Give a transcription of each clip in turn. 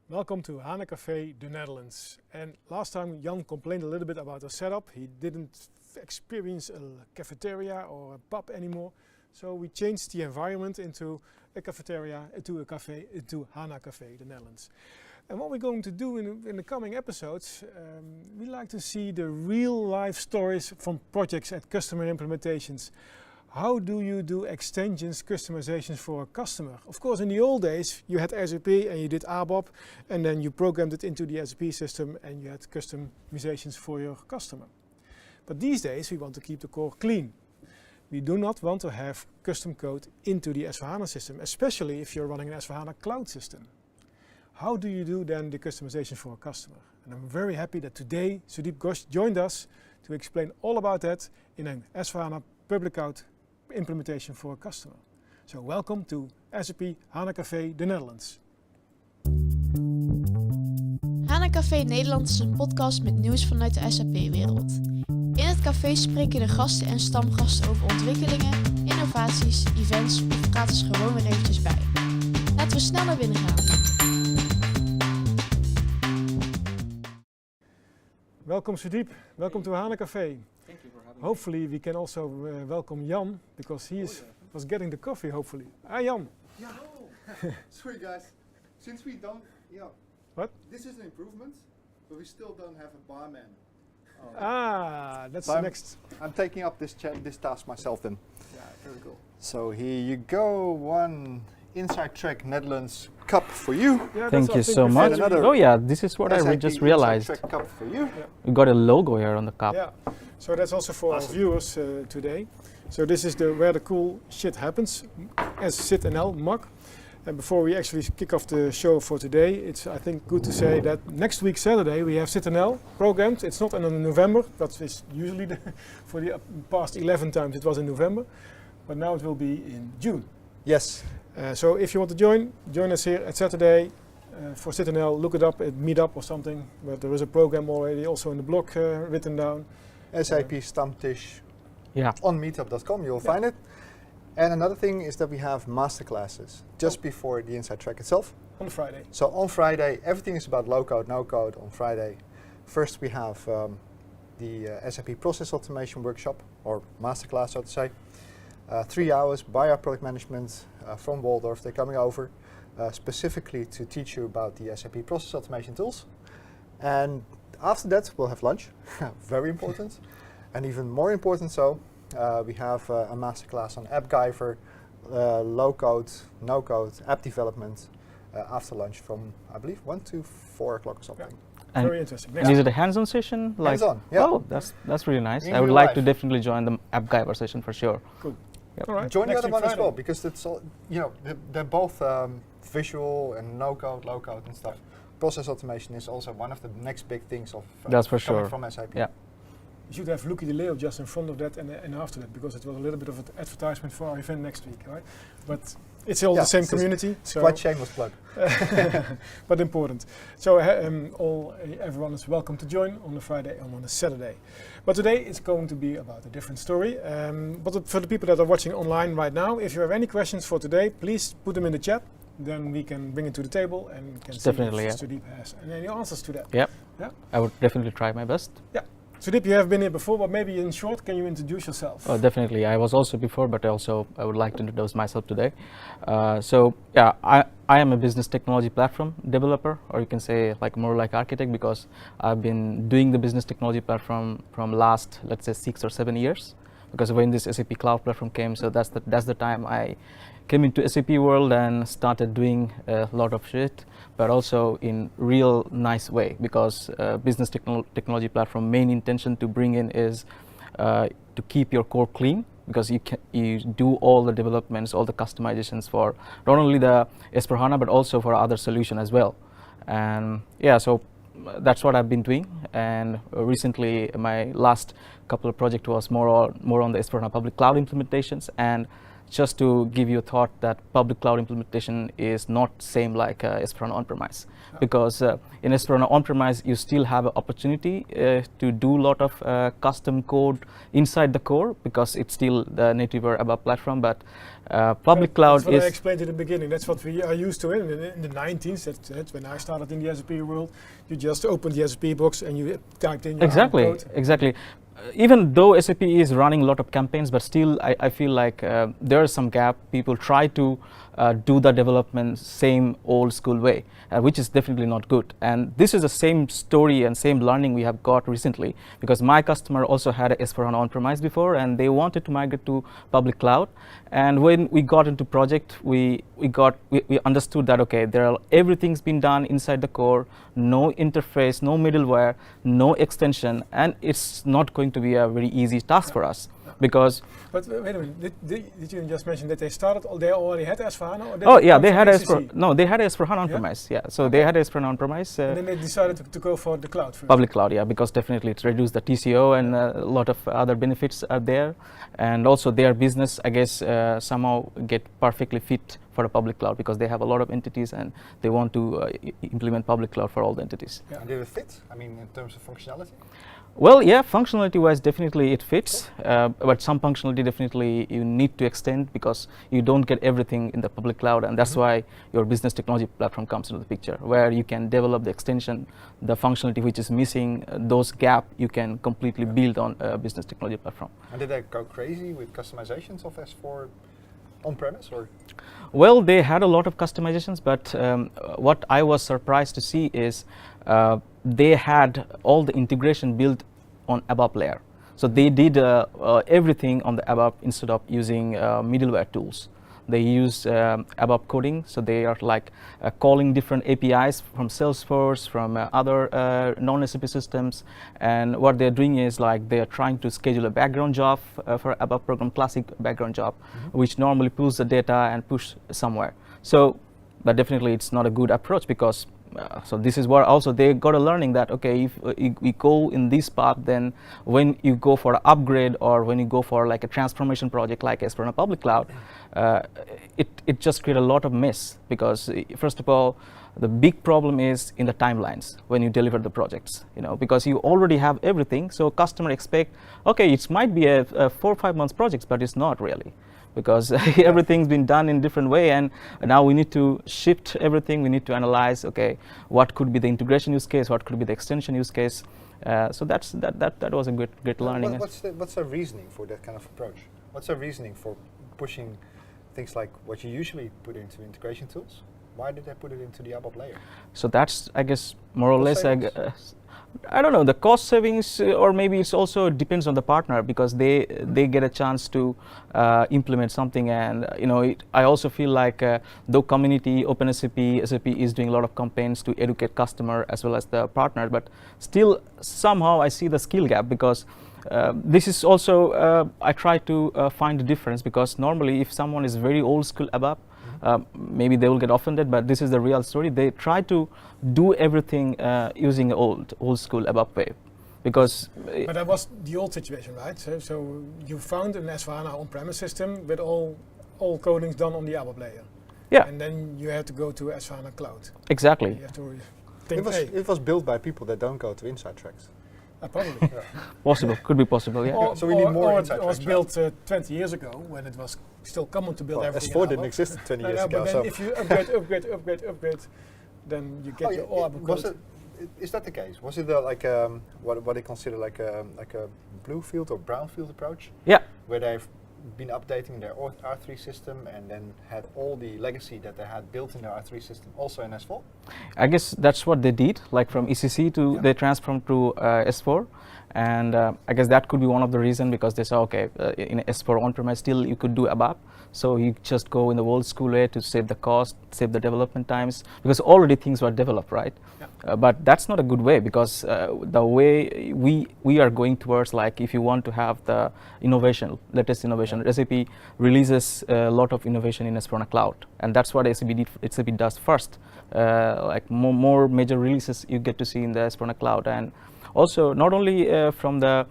Welcome to HANA Café, the Netherlands. And last time Jan complained a little bit about the setup. He didn't experience a cafeteria or a pub anymore. So we changed the environment into a cafeteria, into a cafe, into HANA Café, the Netherlands. And what we're going to do in the coming episodes, we like to see the real life stories from projects and customer implementations. How do you do extensions, customizations for a customer? Of course, in the old days, you had SAP and you did ABAP, and then you programmed it into the SAP system and you had customizations for your customer. But these days, we want to keep the core clean. We do not want to have custom code into the S/4HANA system, especially if you're running an S/4HANA cloud system. How do you do then the customization for a customer? And I'm very happy that today Sudip Ghosh joined us to explain all about that in an S/4HANA public cloud implementation for a customer. So welcome to SAP HANA Café, the Netherlands. HANA Café Nederland is een podcast met nieuws vanuit de SAP-wereld. In het café spreken de gasten en stamgasten over ontwikkelingen, innovaties, events of praten ze gewoon weer eventjes bij. Laten we snel naar binnen gaan. Welcome Sudip, welcome to HANA Café. Thank you for having Hopefully we can also welcome Jan, because he was getting the coffee hopefully. Hi Jan. Yeah. Sorry guys. Since we don't, What? This is an improvement, but we still don't have a barman. That's So the next. I'm taking up this task myself then. Yeah, very cool. So here you go, one Inside Track Netherlands cup for you. Yeah, Thank you so much. another Oh yeah, this is what I SAP just Inside realized. Track cup for you. We got a logo here on the cup. Yeah, so that's also for Awesome. our viewers today. So this is where the cool shit happens, as SIT&L mug. And before we actually kick off the show for today, it's I think good to say that next week Saturday we have SIT&L programmed. It's not in November, that is usually for the past 11 times it was in November, but now it will be in June. Yes. So if you want to join us here at Saturday for SIT&L, look it up at Meetup or something, but there is a program already also in the blog written down. SAP Stammtisch Yeah. on meetup.com, you'll find it. And another thing is that we have masterclasses just before the Inside Track itself. On Friday. So on Friday, everything is about low code, no code on Friday. First we have the SAP Process Automation Workshop, or Masterclass so to say. 3 hours by our product management from Waldorf. They're coming over specifically to teach you about the SAP Process Automation tools. And after that we'll have lunch, very important. And even more important we have a masterclass on AppGyver, low code, no code, app development after lunch from I believe 1 to 4 o'clock or something. Yeah. And, Very interesting. and is it a hands-on session? Hands-on, yeah. Oh, that's really nice. In I would real like life. to definitely join the AppGyver session for sure. Cool. Yep. All right. Join the next other week one as Friday. well because it's all, they're both visual and no code, low code and stuff. Process automation is also one of the next big things of That's for coming sure. from SAP. Yeah. You should have Lucky the Leo just in front of that and after that, because it was a little bit of an advertisement for our event next week, right? But it's all the same it's community. It's quite shameless plug. But important. So everyone is welcome to join on a Friday and on a Saturday. But today it's going to be about a different story. But for the people that are watching online right now, if you have any questions for today, please put them in the chat. Then we can bring it to the table and can Definitely, see if Sudip has any answers to that. Yep. Yeah. I would definitely try my best. Sudip, you have been here before, but maybe in short, can you introduce yourself? Oh, definitely. I was also before, but also I would like to introduce myself today. I am a business technology platform developer, or you can say more like architect, because I've been doing the business technology platform from last, let's say, 6 or 7 years. Because when this SAP Cloud Platform came, so that's the time I came into SAP world and started doing a lot of shit, but also in real nice way, because business technology platform main intention to bring in is to keep your core clean, because you do all the developments, all the customizations for not only the S/4HANA but also for other solution as well. And so that's what I've been doing. And recently my last couple of projects was more on the S/4HANA public cloud implementations, and just to give you a thought that public cloud implementation is not same like S/4HANA on-premise, because in S/4HANA on-premise you still have an opportunity to do a lot of custom code inside the core, because it's still the native or ABAP platform, but public cloud that's what is... I explained in the beginning. That's what we are used to in the 90s. That's when I started in the SAP world. You just opened the SAP box and you typed in your code. Exactly. Even though SAP is running a lot of campaigns, but still I feel like there is some gap. People try to do the development same old school way, which is definitely not good. And this is the same story and same learning we have got recently, because my customer also had a S/4HANA on-premise before, and they wanted to migrate to public cloud. And when we got into project, we understood that, okay, everything's been done inside the core, no interface, no middleware, no extension, and it's not going to be a very easy task for us. Because but wait a minute, did you just mention that they already had S/4HANA? Or oh yeah, they had they had S/4HANA on-premise, yeah. So they had S/4HANA on-premise. And then they decided to go for the cloud first. Public cloud, yeah, because definitely it reduced the TCO and a lot of other benefits are there. And also their business, I guess, somehow get perfectly fit for the public cloud, because they have a lot of entities and they want to implement public cloud for all the entities. Yeah. And did it fit? I mean, in terms of functionality? Well, yeah, functionality wise definitely it fits, but some functionality definitely you need to extend, because you don't get everything in the public cloud, and that's why your business technology platform comes into the picture, where you can develop the extension, the functionality which is missing, those gap you can completely build on a business technology platform. And did they go crazy with customizations of S4 on-premise, or? Well, they had a lot of customizations, but what I was surprised to see is they had all the integration built on ABAP layer. So they did everything on the ABAP instead of using middleware tools. They use ABAP coding, so they are like calling different APIs from Salesforce, from other non-SAP systems, and what they're doing is like they're trying to schedule a background job for ABAP program, classic background job, which normally pulls the data and push somewhere. So, but definitely it's not a good approach, because so this is where also they got a learning that, okay, if we go in this path, then when you go for an upgrade or when you go for like a transformation project like S/4HANA public cloud, it just create a lot of mess, because first of all, the big problem is in the timelines when you deliver the projects, because you already have everything. So customer expect, okay, it might be a 4 or 5 months projects, but it's not really, because everything's been done in different way, and now we need to shift everything. We need to analyze, okay, what could be the integration use case, what could be the extension use case. So that was a great learning. What's the reasoning for that kind of approach? What's the reasoning for pushing things like what you usually put into integration tools? Why did they put it into the ABAP layer? So that's, I guess, more or less, I don't know, the cost savings, or maybe it's also depends on the partner, because they get a chance to implement something. And I also feel like though community, OpenSAP, SAP is doing a lot of campaigns to educate customer as well as the partner, but still somehow I see the skill gap, because this is also I try to find the difference, because normally if someone is very old school ABAP, maybe they will get offended, but this is the real story. They try to do everything using old school ABAP way, because but that was the old situation, right? So you found an S/4HANA on-premise system with all codings done on the ABAP layer. Yeah. And then you had to go to S/4HANA cloud. Exactly. You have to think, It was built by people that don't go to inside tracks. Probably. Possible, could be possible, yeah. Or, So we need more inside it was tracks. built 20 years ago, when it was still common to build everything. S4 in didn't ABAP. exist 20 years ago. But then So if you upgrade, then you get your all ABAP code. Is that the case? Was it like what they consider like a blue field or brown field approach? Yeah. Where they've been updating their R3 system and then had all the legacy that they had built in their R3 system also in S4? I guess that's what they did, like from ECC to they transformed to S4. And I guess that could be one of the reasons, because they saw, okay, in S4 on-premise still you could do ABAP, so you just go in the old school way to save the cost, save the development times, because already things were developed, right? Yeah. But that's not a good way, because the way we are going towards, like if you want to have the innovation, latest innovation, SAP releases a lot of innovation in S4HANA Cloud, and that's what SAP does first. Like more major releases you get to see in the S4HANA Cloud. And also, not only from the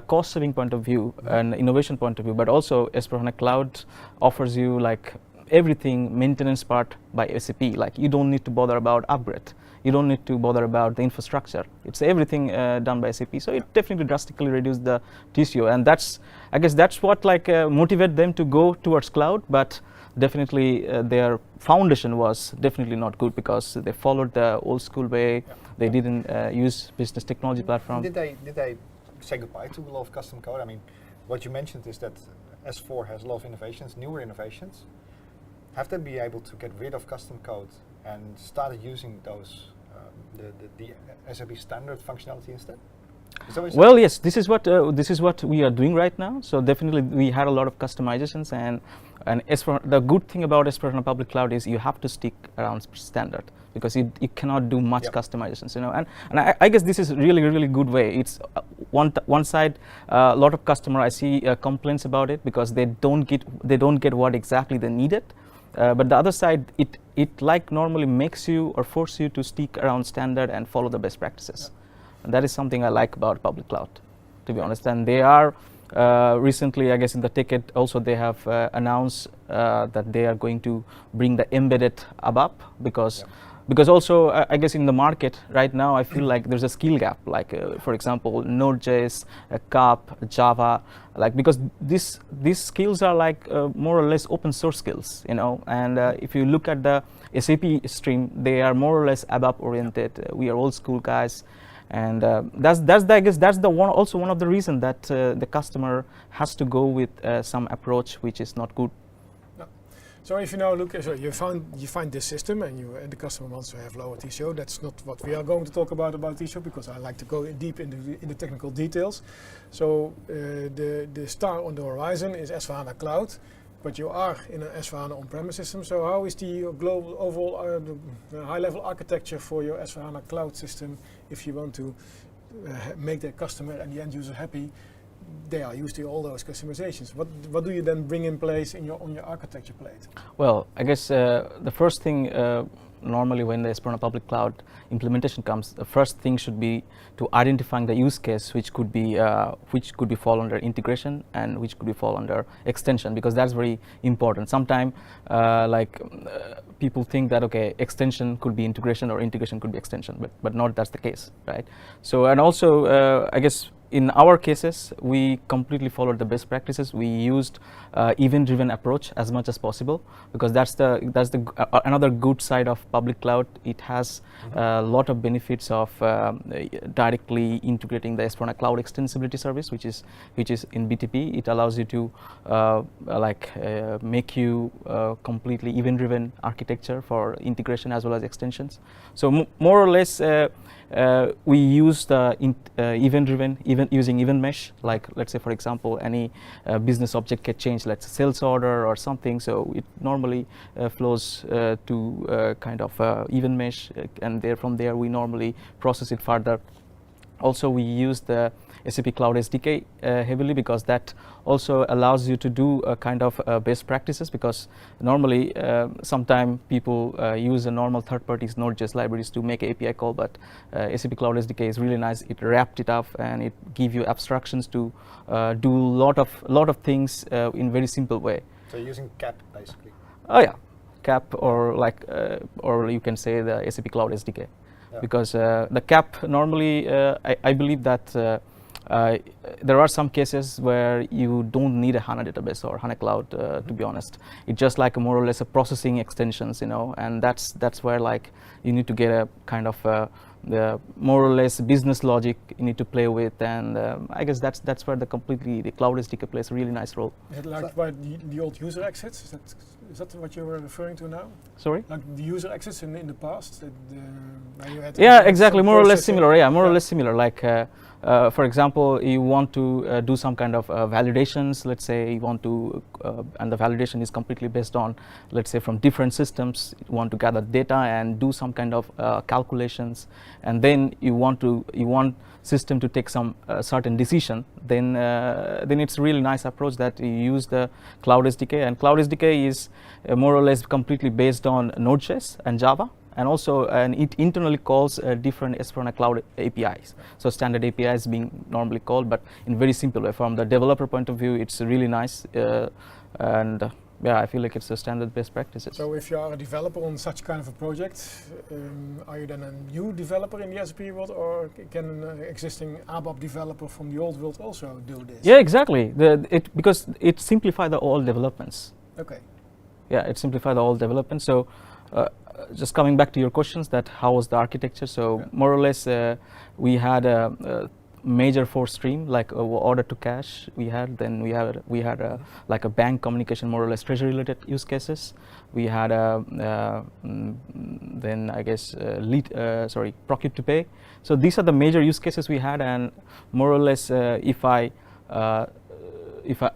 cost-saving point of view and innovation point of view, but also S/4HANA Cloud offers you like everything maintenance part by SAP. Like you don't need to bother about upgrade. You don't need to bother about the infrastructure. It's everything done by SAP. So it definitely drastically reduced the TCO, and I guess that's what like motivate them to go towards cloud. But definitely their foundation was definitely not good because they followed the old school way. They didn't use business technology platform. Did they say goodbye to a lot of custom code? I mean, what you mentioned is that S4 has a lot of innovations, newer innovations. Have they been able to get rid of custom code and started using those the SAP standard functionality instead? Well, yes, this is what we are doing right now. So definitely we had a lot of customizations, and the good thing about S/4HANA Public Cloud is you have to stick around standard because you cannot do much customizations, you know. And I guess this is really good way. It's one side, a lot of customer I see complaints about it because they don't get what exactly they needed. But the other side, it like normally makes you or force you to stick around standard and follow the best practices. And that is something I like about public cloud, to be honest. And they are recently, I guess in the ticket also they have announced that they are going to bring the embedded ABAP because also I guess in the market right now I feel like there's a skill gap, like for example Node.js, CAP, Java, like because these skills are like more or less open source skills, you know. And if you look at the SAP stream, they are more or less ABAP oriented. We are old school guys. And I guess that's also one of the reasons that the customer has to go with some approach which is not good. No. So if you now look, so you find this system and the customer wants to have lower TCO. That's not what we are going to talk about TCO because I like to go deep in the technical details. So the star on the horizon is S/4HANA Cloud. But you are in an S/4HANA on-premise system, so how is the global overall the high-level architecture for your S/4HANA Cloud system if you want to make the customer and the end user happy? They are used to all those customizations. What do you then bring in place on your architecture plate? Well, I guess the first thing normally when the S/4HANA Public Cloud implementation comes, the first thing should be to identifying the use case which could be fall under integration and which could be fall under extension, because that's very important. Sometimes people think that okay, extension could be integration or integration could be extension, but not that's the case, right? So and also I guess in our cases, we completely followed the best practices. We used event-driven approach as much as possible because that's another good side of public cloud. It has a lot of benefits of directly integrating the S/4HANA Cloud Extensibility Service, which is in BTP. It allows you to make you completely event-driven architecture for integration as well as extensions. So more or less. We use the event-driven, using event mesh. Like let's say, for example, any business object get changed, let's say sales order or something. So it normally flows to kind of event mesh, and from there we normally process it further. Also, we use the SAP Cloud SDK heavily because that also allows you to do a kind of best practices, because normally sometimes people use a normal third parties Node.js libraries to make API call, but SAP Cloud SDK is really nice. It wrapped it up and it give you abstractions to do lot of things in very simple way. So you're using CAP basically? Oh yeah, CAP or or you can say the SAP Cloud SDK. Yeah. Because the CAP normally, I believe that there are some cases where you don't need a HANA database or HANA Cloud, to be honest. It's just like more or less a processing extensions, you know, and that's where like you need to get a kind of the more or less business logic you need to play with, and I guess that's where the Cloud SDK plays a really nice role. Is it like by the old user exits? Is that what you were referring to now? Sorry? Like the user exits in the past? When you had exactly, more or less similar. Yeah, more or less similar. Like, for example, you want to do some kind of validations. Let's say you want to, and the validation is completely based on, let's say, from different systems. You want to gather data and do some kind of calculations, and then you want system to take some certain decision. Then it's a really nice approach that you use the Cloud SDK, and Cloud SDK is more or less completely based on Node.js and Java. and also it internally calls different S/4HANA Cloud APIs. So standard APIs being normally called, but in very simple way. From the developer point of view, it's really nice, and yeah, I feel like it's a standard best practices. So if you are a developer on such kind of a project, are you then a new developer in the SAP world, or can an existing ABAP developer from the old world also do this? Yeah, exactly. Because it simplifies all developments. Okay. Yeah, it simplifies all development. So just coming back to your questions, that how was the architecture? So Yeah. more or less, we had a major 4 stream, like order to cash we had. Then we had like a bank communication, more or less treasury related use cases. We had then I guess procure to pay. So these are the major use cases we had, and more or less if I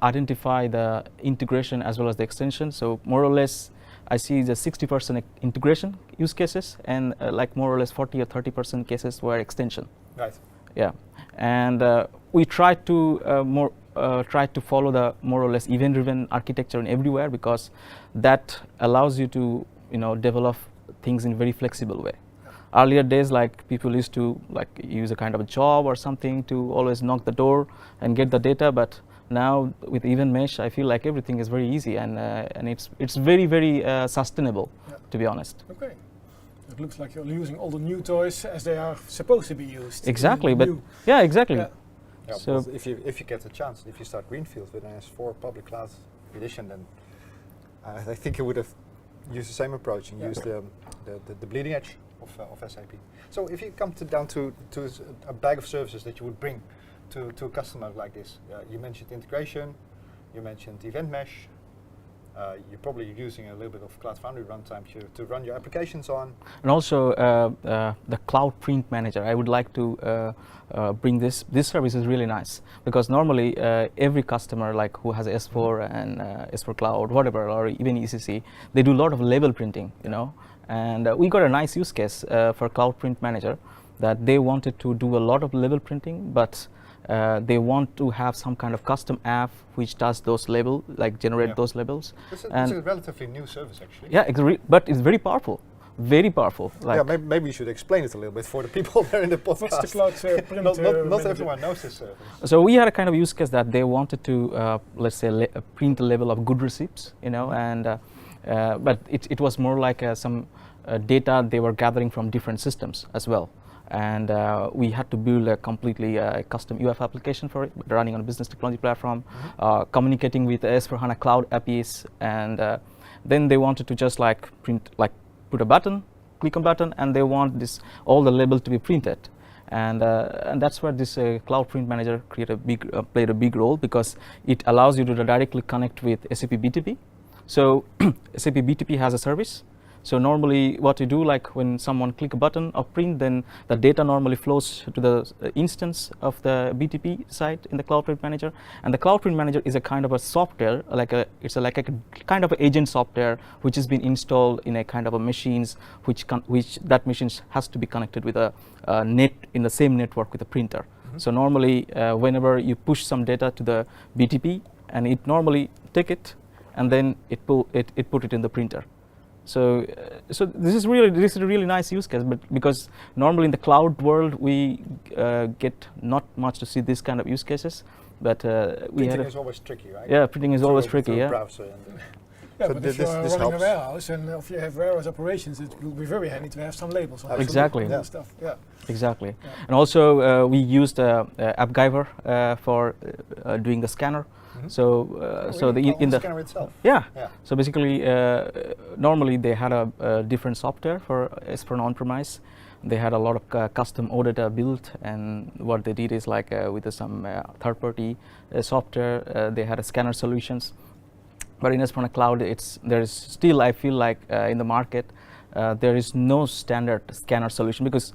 identify the integration as well as the extension, so more or less I see the 60% integration use cases, and like more or less 40 or 30% cases were extension. Right. Yeah, and we try to follow the more or less event-driven architecture in everywhere, because that allows you to develop things in very flexible way. Earlier days, like people used to like use a kind of a job or something to always knock the door and get the data, but now with Event Mesh, I feel like everything is very easy, and it's very sustainable, to be honest. Okay. It looks like you're using all the new toys as they are supposed to be used. Exactly, but yeah, exactly. Yeah. Yeah, So if you get the chance, if you start greenfield with an S4 public cloud edition, then I think you would have used the same approach and used the bleeding edge of SAP. So if you come down to a bag of services that you would bring to a customer like this, you mentioned integration, you mentioned event mesh, you're probably using a little bit of Cloud Foundry runtime to run your applications on. And also the Cloud Print Manager. I would like to bring this. This service is really nice, because normally every customer like who has S4 and S4 Cloud, whatever, or even ECC, they do a lot of label printing, and we got a nice use case for Cloud Print Manager, that they wanted to do a lot of label printing, but they want to have some kind of custom app which does those labels, like generate those labels. It's a relatively new service, actually. Yeah, but it's very powerful. Very powerful. Like Yeah, maybe you should explain it a little bit for the people there in the podcast. What's the Cloud Print Not Manager? everyone knows this service. So we had a kind of use case that they wanted to, let's say, print a level of good receipts, and but it was more like some data they were gathering from different systems as well. And we had to build a completely custom UF application for it, running on a business technology platform, communicating with S/4HANA Cloud APIs, and then they wanted to just like print, like put a button, click a button, and they want this all the label to be printed, and that's where this Cloud Print Manager played a big role, because it allows you to directly connect with SAP BTP. So SAP BTP has a service. So normally what you do, like when someone click a button of print, then the data normally flows to the instance of the BTP site in the Cloud Print Manager. And the Cloud Print Manager is a kind of a software, it's like a kind of agent software which has been installed in a kind of a machines, which that machines has to be connected with a net in the same network with a printer. So normally whenever you push some data to the BTP, and it normally take it, and then it put it in the printer. So this is a really nice use case, but because normally in the cloud world we get not much to see this kind of use cases, but Printing is always tricky, right? Yeah, printing is always Through tricky. a Yeah. browser Yeah, so but if this you're running helps. a warehouse, and if you have warehouse operations, it will be very handy to have some labels on. Exactly. and Yeah. stuff. Yeah. Exactly. Yeah. And also we used AppGyver for doing the scanner. So so the in the scanner itself. yeah. Yeah. So basically, normally they had a different software for on-premise. They had a lot of custom auditor built, and what they did is like with some third-party software, they had a scanner solutions. But in S/4HANA Cloud, there is still, I feel like in the market, there is no standard scanner solution, because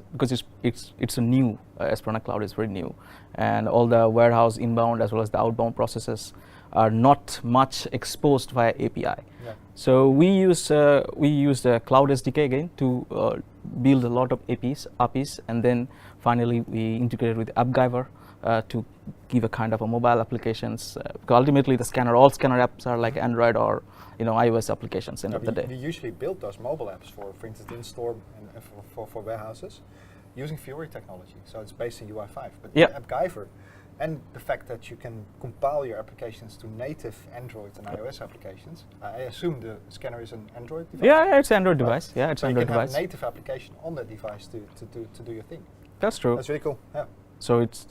it's a new S/4HANA Cloud is very new, and all the warehouse inbound as well as the outbound processes are not much exposed via API. Yeah. So we use the Cloud SDK again to build a lot of APIs, and then finally we integrated with AppGyver to give a kind of a mobile applications. Because ultimately, all scanner apps are like Android or iOS applications. End of the day. We usually build those mobile apps for instance, in-store and for warehouses, using Fiori technology. So it's based on UI5. But AppGyver and the fact that you can compile your applications to native Android and iOS applications. I assume the scanner is an Android device? Yeah, it's an Android device. Yeah, it's so Android device. You can have a native application on that device to do your thing. That's true. That's really cool. Yeah. So it's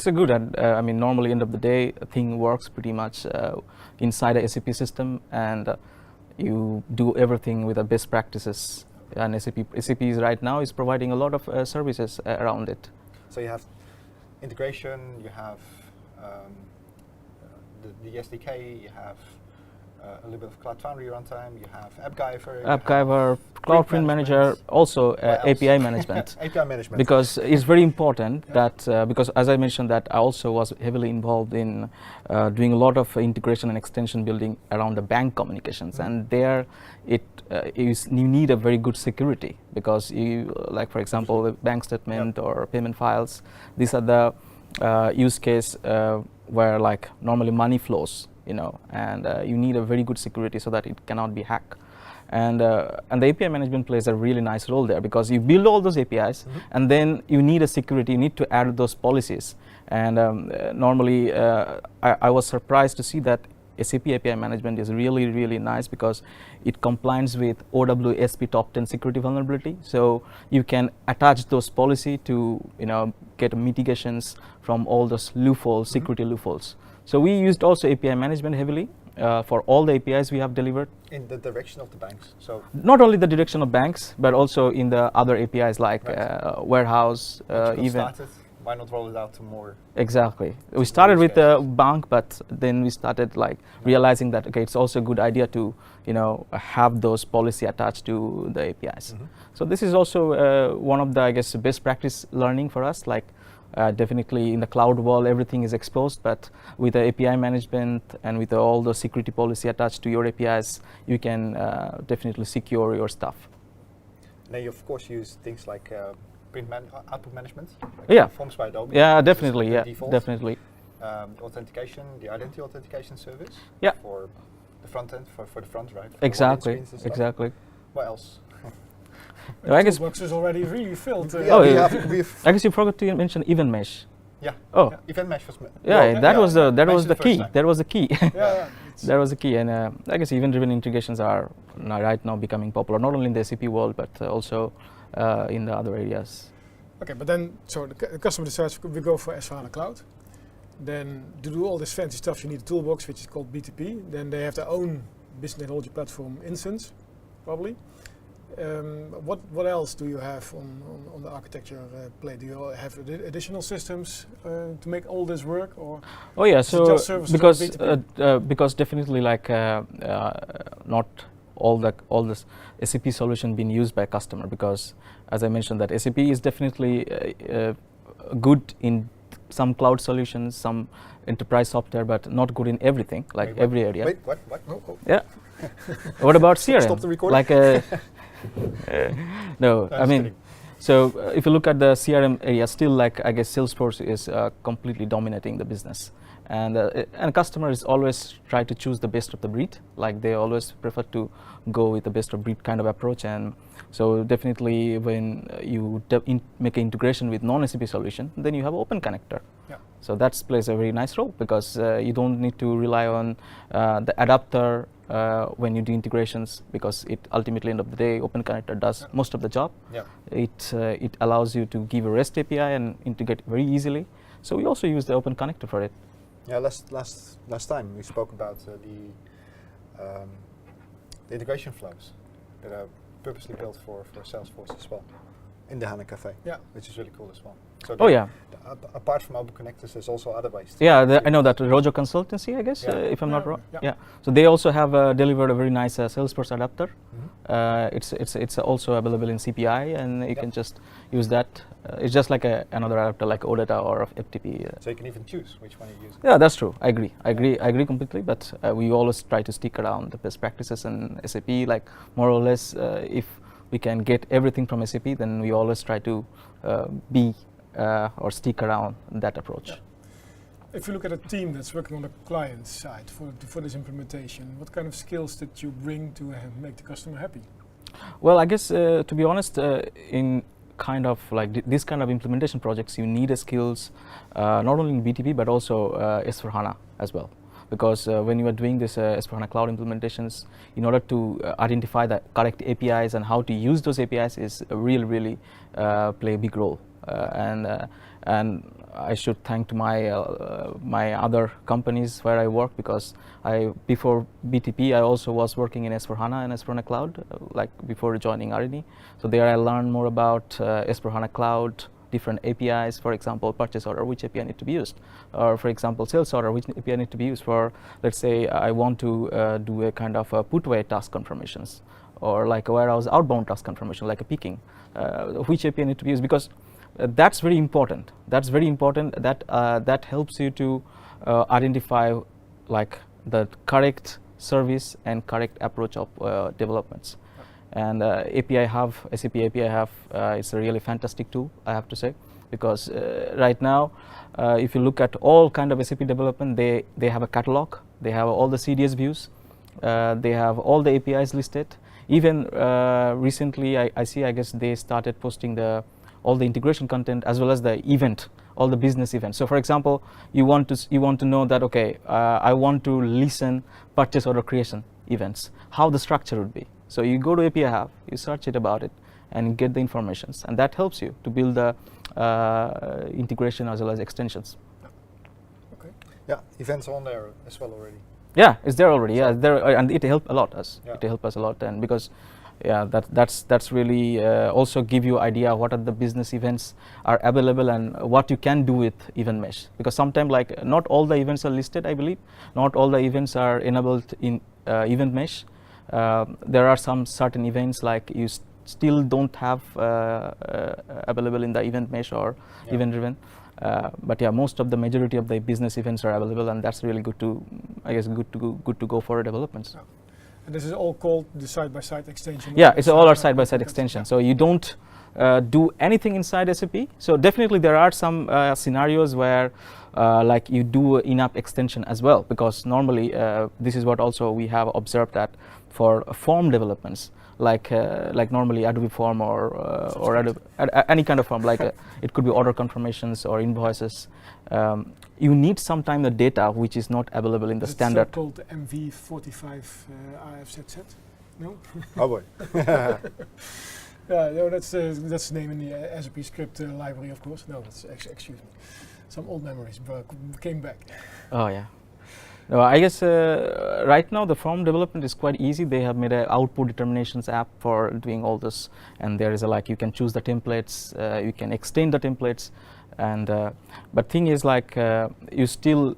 a good. I mean, normally end of the day, a thing works pretty much inside a SAP system, and you do everything with the best practices. And SAP is right now is providing a lot of services around it. So you have integration, you have the SDK, you have a little bit of Cloud Foundry runtime, you have AppGyver, Cloud Print Manager, also API management. API management. Because it's very important that, because as I mentioned that I also was heavily involved in doing a lot of integration and extension building around the bank communications, and there you need a very good security, because you, like for example, the bank statement or payment files, these are the use case where like normally money flows, and you need a very good security so that it cannot be hacked. And the API management plays a really nice role there, because you build all those APIs and then you need a security, you need to add those policies. And normally I was surprised to see that SAP API management is really, really nice, because it complies with OWASP top 10 security vulnerability. So you can attach those policy to get mitigations from all those loopholes, security loopholes. So we used also API management heavily for all the APIs we have delivered. In the direction of the banks? So not only the direction of banks, but also in the other APIs like warehouse, even. Why not roll it out to more? Exactly. We started with the bank, but then we started like realizing that it's also a good idea to have those policy attached to the APIs. So this is also one of the, I guess, best practice learning for us. Like definitely in the cloud world, everything is exposed, but with the API management and with all the security policy attached to your APIs, you can definitely secure your stuff. Now you of course use things like output management, like forms by Adobe. Yeah, definitely. Yeah, definitely. Authentication, the identity authentication service. Yeah. For the front end, for the front, right? Exactly. Exactly. What else? I guess box is already really filled. I guess you forgot to mention Event Mesh. Yeah. Oh. Yeah. Event Mesh was. That was the key. That was the key. That was the key, and I guess event-driven integrations are right now becoming popular, not only in the SAP world, but also in the other areas. Okay, but then, so the customer decides we go for S/4HANA Cloud. Then to do all this fancy stuff, you need a toolbox, which is called BTP. Then they have their own business technology platform instance, probably. What else do you have on the architecture plate? Do you have additional systems to make all this work, or? Oh yeah, so because definitely like not all this SAP solution being used by customer, because as I mentioned that SAP is definitely good in some cloud solutions, some enterprise software, but not good in everything, like every area. Wait, what? Oh. Yeah. What about CRM? Stop the recording. Like no, I mean, kidding. So if you look at the CRM area, still like I guess Salesforce is completely dominating the business, and customers always try to choose the best of the breed. Like they always prefer to go with the best of breed kind of approach, and so definitely when you make an integration with non-SAP solution, then you have open connector. Yeah. So that plays a very nice role, because you don't need to rely on the adapter when you do integrations, because it ultimately end of the day open connector does most of the job. Yeah. It allows you to give a REST API and integrate very easily. So we also use the open connector for it. Yeah, last time we spoke about the integration flows that are purposely built for Salesforce as well in the HANA Café. Yeah, which is really cool as well. So apart from open connectors, there's also other ways. Yeah, I know that Rojo Consultancy, I guess, if I'm not wrong. Yeah. So they also have delivered a very nice Salesforce adapter. It's also available in CPI, and you can just use that. It's just like another adapter, like OData or FTP. So you can even choose which one you use. Yeah, that's true. I agree completely. But we always try to stick around the best practices in SAP. Like more or less, if we can get everything from SAP, then we always try to be or stick around that approach. Yeah. If you look at a team that's working on the client side for this implementation, what kind of skills did you bring to make the customer happy? Well, I guess to be honest, in kind of like this kind of implementation projects, you need skills not only in BTP but also S4HANA as well. Because when you are doing this S4HANA cloud implementations, in order to identify the correct APIs and how to use those APIs is really play a big role. And I should thank to my other companies where I work, because before BTP I also was working in S4HANA and S4HANA Cloud, like before joining Aarini. So there I learned more about S4HANA Cloud, different APIs, for example, purchase order, which API need to be used, or for example, sales order, which API need to be used for, let's say, I want to do a kind of a put away task confirmations, or like a warehouse outbound task confirmation, like a picking, which API need to be used, because that's very important. That's very important. That helps you to identify like the correct service and correct approach of developments. And SAP API Hub is a really fantastic tool, I have to say, because right now, if you look at all kind of SAP development, they have a catalog, they have all the CDS views, they have all the APIs listed. Even recently, I guess they started posting all the integration content as well as the event, all the business events. So for example, you want to know that, okay, I want to listen purchase order creation events, how the structure would be. So you go to API Hub, you search it about it, and get the informations, and that helps you to build the integration as well as extensions. Okay. Yeah, events on there as well already. Yeah, it's there already. Yeah, there, and it helped a lot us. Yeah. It helped us a lot, and because yeah, that's really also give you idea what are the business events are available and what you can do with event mesh. Because sometimes like not all the events are listed, I believe. Not all the events are enabled in event mesh. There are some certain events like you still don't have available in the event mesh or event driven. But yeah, most of the majority of the business events are available, and that's really good to, I guess, good to go for developments. Yeah. And this is all called the side-by-side extension? Yeah, it's all our side-by-side extension. So you don't do anything inside SAP. So definitely there are some scenarios where like you do in-app extension as well, because normally this is what also we have observed that for form developments, like normally Adobe Form or Adobe, any kind of form, like it could be order confirmations or invoices. You need sometime the data which is not available in the standard. It's called MV45 AFZ? No? Oh boy. Yeah, no, that's the name in the SAP script library, of course. No, that's excuse me. Some old memories came back. Oh yeah. No, I guess right now the form development is quite easy. They have made an output determinations app for doing all this, and there is a like you can choose the templates, you can extend the templates, and but thing is like you still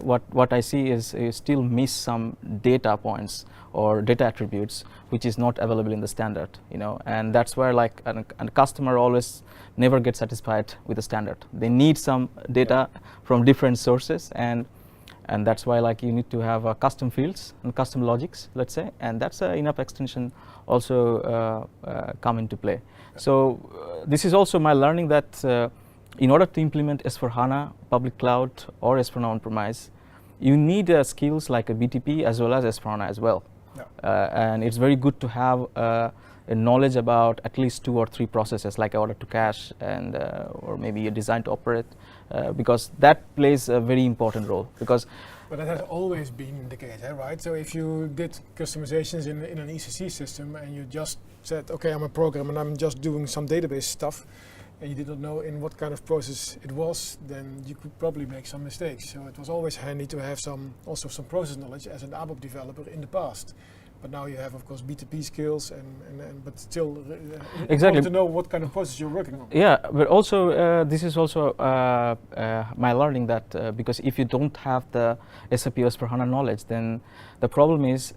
what I see is you still miss some data points or data attributes which is not available in the standard, you know, and that's where like a customer always never gets satisfied with the standard. They need some data from different sources, and that's why like you need to have custom fields and custom logics, let's say, and that's enough extension also come into play. So this is also my learning that in order to implement S4HANA public cloud or S4HANA on-premise, you need skills like a BTP as well as S4HANA as well. Yeah. And it's very good to have a knowledge about at least 2 or 3 processes, like order to cash and or maybe a design to operate, because that plays a very important role. Because but that has always been the case, right? So if you did customizations in an ECC system and you just said, okay, I'm a programmer and I'm just doing some database stuff, and you did not know in what kind of process it was, then you could probably make some mistakes. So it was always handy to have also some process knowledge as an ABAP developer in the past. But now you have, of course, BTP skills, but still exactly to know what kind of process you're working on. Yeah, but also this is also my learning that because if you don't have the SAP S4HANA knowledge, then the problem is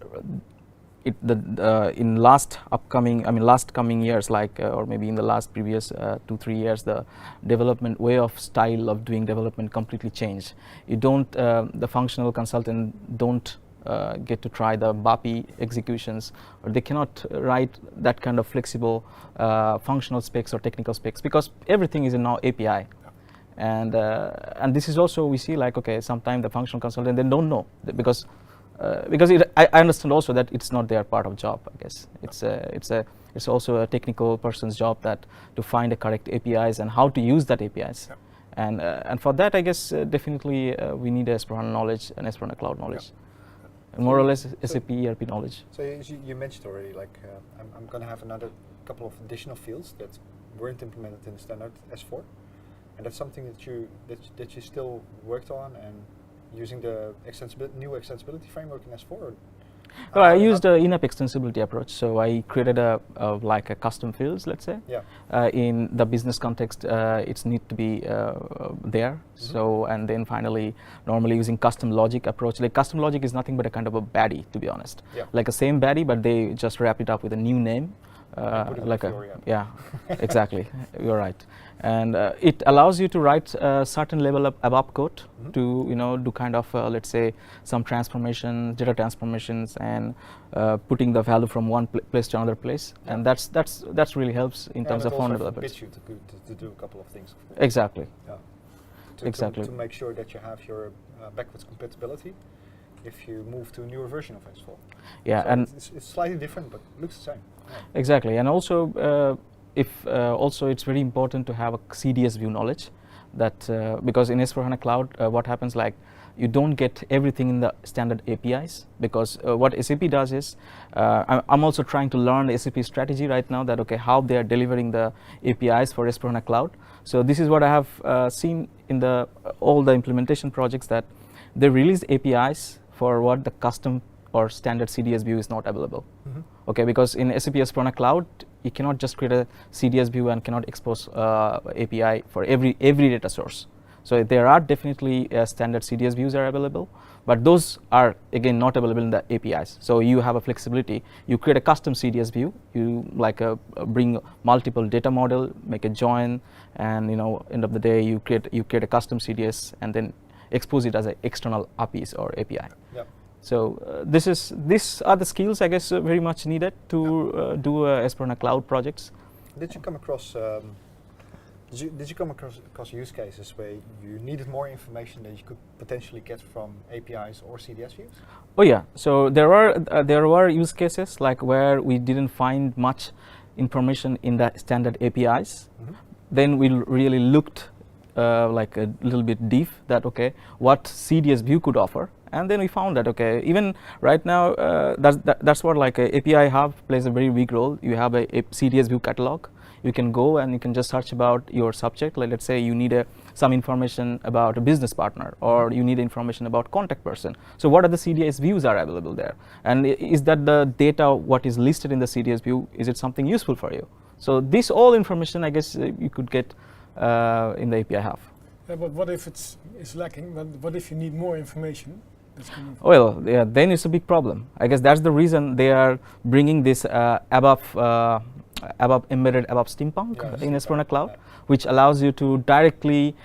in last coming years, like or maybe in the last previous 2-3 years, the development way of style of doing development completely changed. You don't the functional consultant don't get to try the BAPI executions, or they cannot write that kind of flexible functional specs or technical specs, because everything is now API. And this is also we see like, okay, sometimes the functional consultant, they don't know because I understand also that it's not their part of job. I guess it's also a technical person's job that to find the correct APIs and how to use that APIs. And for that, I guess definitely we need S/4HANA knowledge and S/4HANA cloud knowledge, and more or less SAP ERP knowledge. So you mentioned already, like I'm going to have another couple of additional fields that weren't implemented in the standard S4, and that's something that you still worked on and using the new extensibility framework in S4. Or well, I used the in-app extensibility approach. So I created like a custom fields, let's say. Yeah. In the business context, it's need to be there. So and then finally, normally using custom logic approach. Like custom logic is nothing but a kind of a baddie, to be honest. Yeah. Like a same baddie, but they just wrap it up with a new name. Like yeah, exactly. You're right. And it allows you to write a certain level of above code to do kind of let's say some transformation, data transformations, and putting the value from one place to another place. Yeah. And that's really helps in terms of phone developers. You to do a couple of things. Of course. Exactly. Yeah. Exactly. To make sure that you have your backwards compatibility if you move to a newer version of S4. Yeah, so and it's slightly different, but looks the same. Yeah. Exactly, and also also it's very important to have a CDS view knowledge, that because in S/4HANA Cloud, what happens like you don't get everything in the standard APIs, because what SAP does is I'm also trying to learn the SAP strategy right now, that okay, how they are delivering the APIs for S/4HANA Cloud. So this is what I have seen in the all the implementation projects, that they release APIs for what the custom or standard CDS view is not available. Okay, because in SAP S/4HANA Cloud, you cannot just create a CDS view and cannot expose API for every data source. So there are definitely standard CDS views are available, but those are again not available in the APIs. So you have a flexibility. You create a custom CDS view. You like bring multiple data model, make a join, and end of the day you create a custom CDS and then expose it as an external APIs or API. Yep. So these are the skills, I guess, very much needed to do S/4HANA Cloud projects. Did you come across use cases where you needed more information that you could potentially get from APIs or CDS views? Oh yeah. So there were use cases like where we didn't find much information in the standard APIs. Then we really looked like a little bit deep, that okay, what CDS view could offer. And then we found that okay, even right now that's what like a API Hub plays a very big role. You have a CDS view catalog. You can go and you can just search about your subject. Like let's say you need some information about a business partner, or you need information about contact person. So what are the CDS views are available there? And is that the data what is listed in the CDS view? Is it something useful for you? So this all information, I guess, you could get in the API Hub. Yeah, but what if it's lacking? What if you need more information? Well, yeah, then it's a big problem. I guess that's the reason they are bringing this above embedded above steampunk in S/4HANA Cloud, which allows you to directly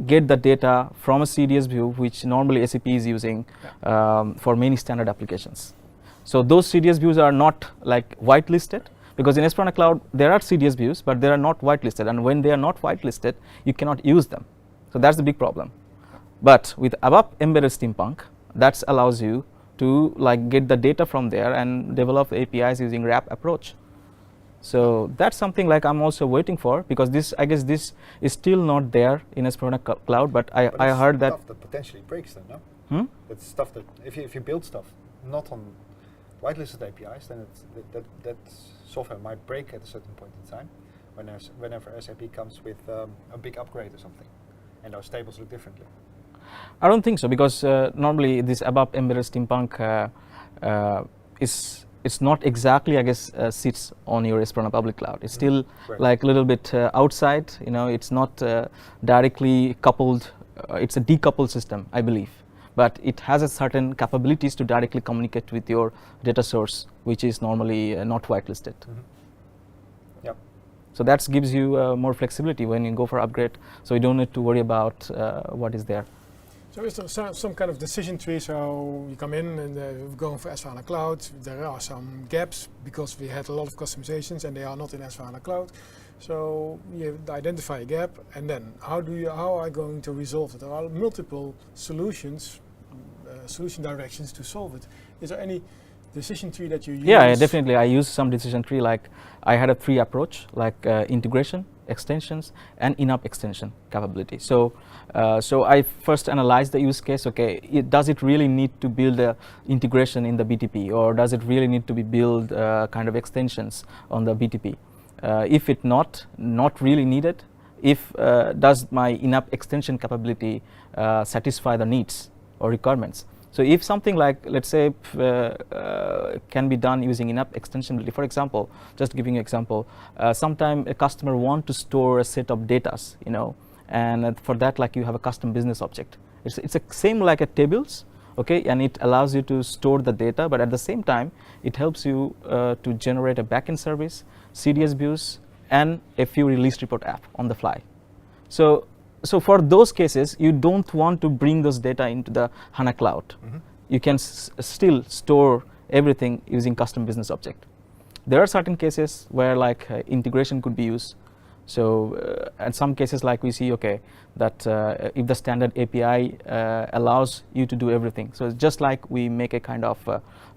get the data from a CDS view, which normally SAP is using for many standard applications. So those CDS views are not like whitelisted, because in S/4HANA Cloud there are CDS views, but they are not whitelisted, and when they are not whitelisted, you cannot use them. So that's the big problem. But with above embedded steampunk, that allows you to like get the data from there and develop APIs using RAP approach. So that's something like I'm also waiting for, because this, I guess, this is still not there in S/4HANA Cloud. But I heard that stuff that potentially breaks then, no? It's stuff that if you build stuff not on whitelisted APIs, then that software might break at a certain point in time, whenever SAP comes with a big upgrade or something, and those tables look differently. I don't think so, because normally this above embedded steampunk it's not exactly, I guess, sits on your S/4HANA public cloud. It's still like a little bit outside. It's not directly coupled. It's a decoupled system, I believe, but it has a certain capabilities to directly communicate with your data source, which is normally not whitelisted. Yep. So that gives you more flexibility when you go for upgrade. So you don't need to worry about what is there. So is there some kind of decision tree? So you come in and we're going for S/4HANA Cloud. There are some gaps because we had a lot of customizations and they are not in S/4HANA Cloud. So you identify a gap, and then how are you going to resolve it? There are multiple solutions, solution directions to solve it. Is there any decision tree that you use? Yeah, definitely. I use some decision tree. Like I had a 3 approach, like integration, extensions, and in-app extension capability. So I first analyzed the use case. Okay, does it really need to build a integration in the BTP, or does it really need to be build kind of extensions on the BTP? If it not really needed, if does my in-app extension capability satisfy the needs or requirements? So if something like, let's say, can be done using in-app extensibility, for example, just giving you an example, sometime a customer want to store a set of datas, you know, and for that, like you have a custom business object. It's a same like a tables, okay, and it allows you to store the data, but at the same time, it helps you to generate a backend service, CDS views, and a few release report app on the fly. So for those cases, you don't want to bring those data into the HANA Cloud. Mm-hmm. You can still store everything using custom business object. There are certain cases where like integration could be used. So in some cases, like we see, okay, that if the standard API allows you to do everything. So it's just like we make a kind of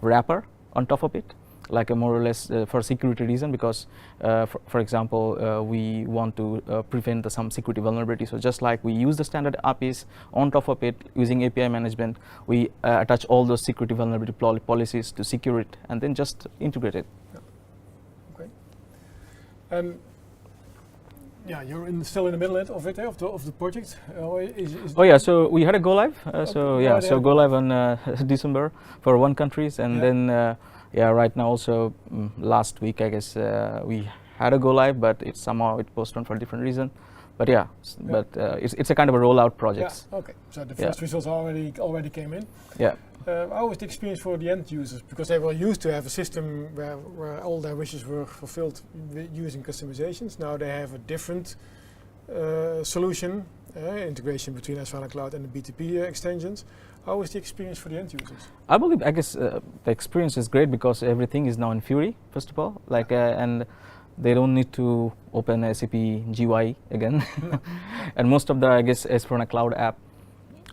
wrapper on top of it, like a more or less for security reason, because for example, we want to prevent some security vulnerability. So just like we use the standard APIs, on top of it, using API management, we attach all those security vulnerability policies to secure it, and then just integrate it. Yeah. Okay. And yeah, you're still in the middle of it, of the project. Oh yeah, so we had a go live. Okay. So yeah, so go live on December for 1 countries, and then. Yeah, right now also last week I guess we had a go live, but it postponed for a different reason. But yeah, but it's a kind of a rollout project. Yeah, okay. So the first results already came in. Yeah. How was the experience for the end users? Because they were used to have a system where all their wishes were fulfilled using customizations. Now they have a different solution, integration between S/4HANA Cloud and the BTP extensions. How is the experience for the end users? I guess the experience is great because everything is now in Fury, first of all, like and they don't need to open SAP GUI again. And most of the, I guess, S/4HANA Cloud app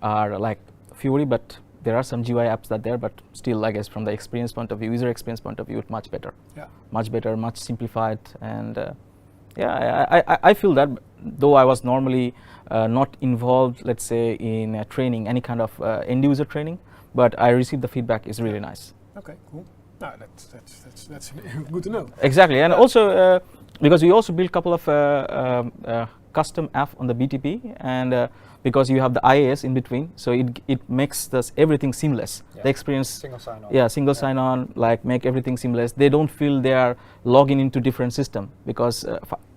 are like Fury, but there are some GUI apps that there, but still, I guess, from the experience point of view, user experience point of view, it's much better. Yeah. Much better, much simplified, and yeah, I feel that, though I was normally not involved, let's say, in training, any kind of end user training, but I received the feedback is really nice. Okay, cool. No, that's good to know. Exactly, and also because we also built a couple of custom app on the BTP, and because you have the IAS in between, so it makes everything seamless. Yeah. The experience, single sign-on. Yeah, single sign-on, like make everything seamless. They don't feel they are logging into different system, because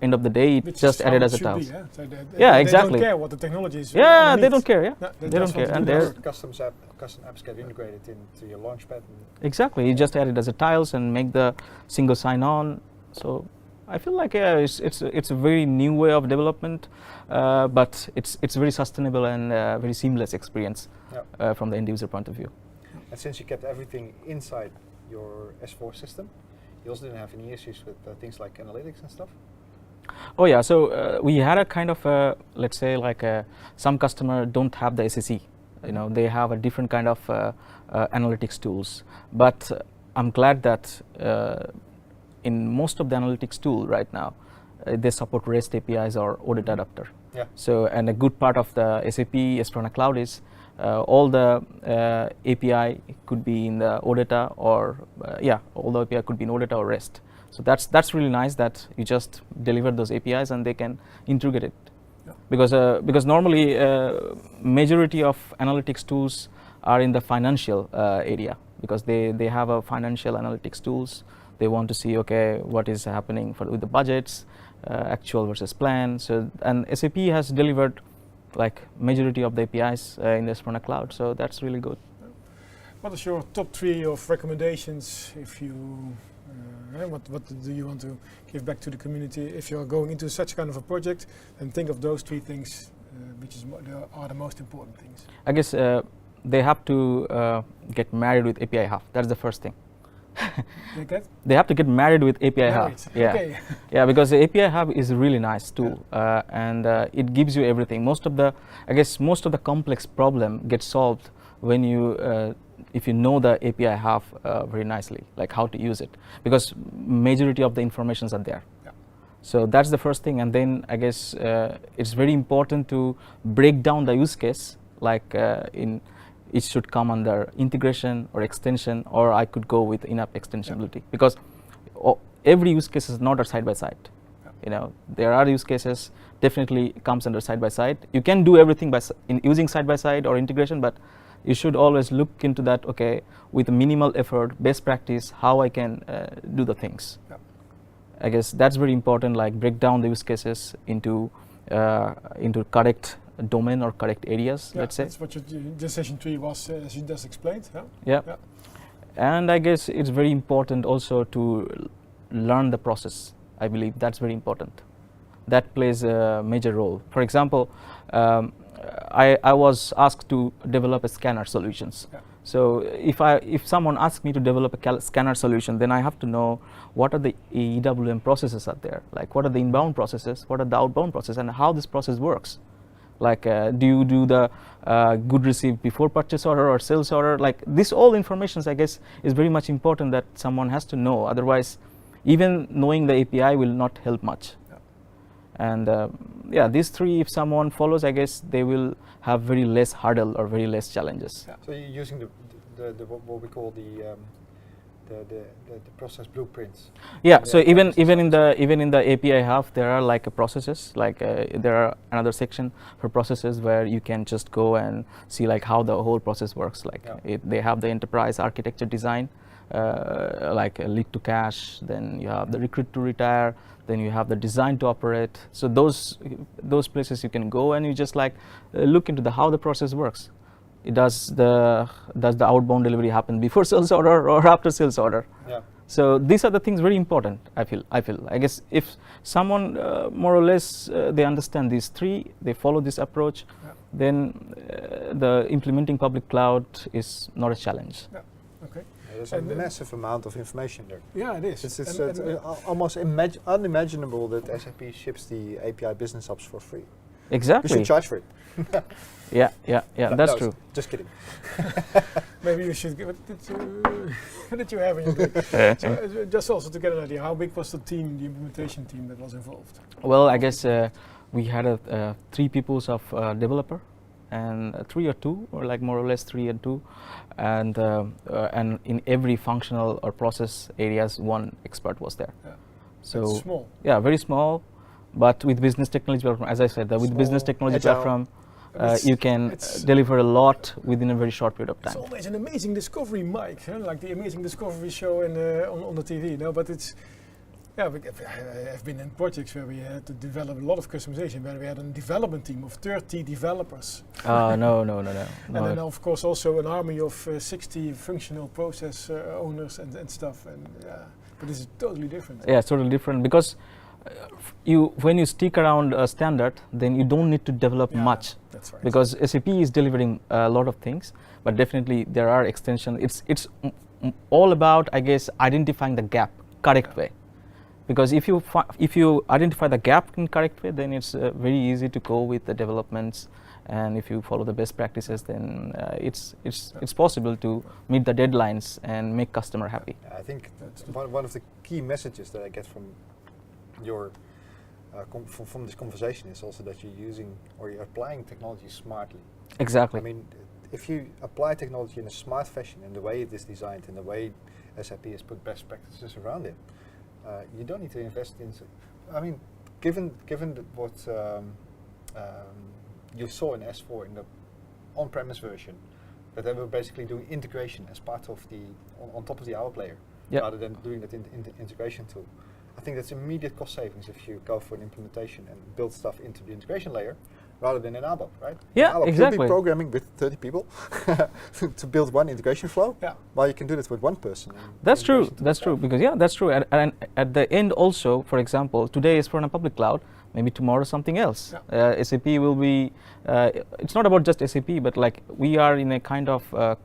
end of the day it just added as a task. Yeah, so yeah, they exactly. They don't care what the technology is. Yeah, they don't care. Yeah, no, they don't care. And custom apps get integrated into your launchpad. Exactly, you just add it as a tiles and make the single sign-on. So I feel like it's a very new way of development, but it's very sustainable and very seamless experience from the end user point of view. And since you kept everything inside your S4 system, you also didn't have any issues with things like analytics and stuff? Oh yeah, so we had a kind of let's say like some customer don't have the SAC, you know, they have a different kind of analytics tools, but I'm glad that in most of the analytics tool right now, they support REST APIs or audit adapter. Yeah. So, and a good part of the SAP S/4HANA Cloud is all the API could be in the OData, or all the API could be in OData or REST. So that's really nice that you just deliver those APIs and they can integrate it. Yeah. Because normally majority of analytics tools are in the financial area, because they have a financial analytics tools. They want to see, okay, what is happening with the budgets, actual versus plan. So, and SAP has delivered like majority of the APIs in the S/4HANA Cloud. So that's really good. What is your top 3 of recommendations? If you, what do you want to give back to the community if you are going into such kind of a project? And think of those 3 things which is are the most important things? I guess they have to get married with API Hub. That's the first thing. They have to get married with API Hub. Yeah, okay. yeah, because the API Hub is a really nice tool, and it gives you everything. Most of the complex problem gets solved when you if you know the API Hub very nicely, like how to use it, because majority of the informations are there. Yeah. So that's the first thing, and then I guess it's very important to break down the use case, like it should come under integration or extension, or I could go with in-app extensibility, because every use case is not a side-by-side. You know, there are use cases definitely comes under side-by-side. You can do everything using side-by-side or integration, but you should always look into that, okay, with minimal effort, best practice, how I can do the things. Yeah. I guess that's very important, like break down the use cases into correct domain or correct areas, let's say. That's what your decision tree was, as you just explained. Yeah. And I guess it's very important also to learn the process. I believe that's very important. That plays a major role. For example, I was asked to develop a scanner solutions. Yeah. So if someone asks me to develop a scanner solution, then I have to know what are the EWM processes out there, like what are the inbound processes, what are the outbound processes, and how this process works. Like do you do the good received before purchase order or sales order? Like this all information, I guess, is very much important that someone has to know. Otherwise, even knowing the API will not help much. And yeah, these three, if someone follows, I guess they will have very less hurdle or very less challenges. Yeah. So you're using the what we call the process blueprints. Yeah. So even in the API Hub, there are like processes. Like there are another section for processes where you can just go and see like how the whole process works. Like they have the enterprise architecture design, like lead to cash. Then you have the recruit to retire. Then you have the design to operate. So those places you can go and you just like look into how the process works. Does the outbound delivery happen before sales order or after sales order? Yeah. So these are the things very important. I feel. I guess if someone more or less they understand these three, they follow this approach, then the implementing public cloud is not a challenge. Yeah. Okay. There's a massive amount of information there. Yeah, it is. It's almost unimaginable that SAP ships the API business apps for free. Exactly. We should charge for it. Yeah, that's true. Just kidding. Maybe you should give it. What did you have in your book? So, just also to get an idea, how big was the team, the implementation team that was involved? Well, I guess we had 3 peoples of developer, and 3 or 2, or like more or less 3 and 2, and in every functional or process areas, 1 expert was there. Yeah. So that's small. Yeah, very small, but with business technology platform, as I said, with business technology platform, you can deliver a lot within a very short period of time. It's always an amazing discovery, Mike, like the Amazing Discovery show on the TV. No, but it's. Yeah, I've been in projects where we had to develop a lot of customization, where we had a development team of 30 developers. No. And then, of course, also an army of 60 functional process owners and stuff. And but this is totally different. Yeah, it's totally different because when you stick around a standard, then you don't need to develop much. That's right. Because SAP is delivering a lot of things, but definitely there are extensions. It's all about, I guess, identifying the gap correct way. Because if you identify the gap in correct way, then it's very easy to go with the developments, and if you follow the best practices, then it's possible to meet the deadlines and make customer happy. I think that's one of the key messages that I get from your from this conversation is also that you're using or you're applying technology smartly. Exactly. I mean, if you apply technology in a smart fashion, in the way it is designed, in the way SAP has put best practices around it, you don't need to invest in. I mean, given what you saw in S4 in the on-premise version, that they were basically doing integration as part of the on top of the hour player, rather than doing that in the integration tool. I think that's immediate cost savings if you go for an implementation and build stuff into the integration layer, rather than in ABAP, right? Yeah, In ABAP, exactly. You'll be programming with 30 people to build one integration flow, Yeah. while you can do this with one person. That's true. Integration to That's the true. staff. Because yeah, that's true. And at the end, also, for example, today is for a public cloud. Maybe tomorrow something else. SAP will be. It's not about just SAP, but like we are in a kind of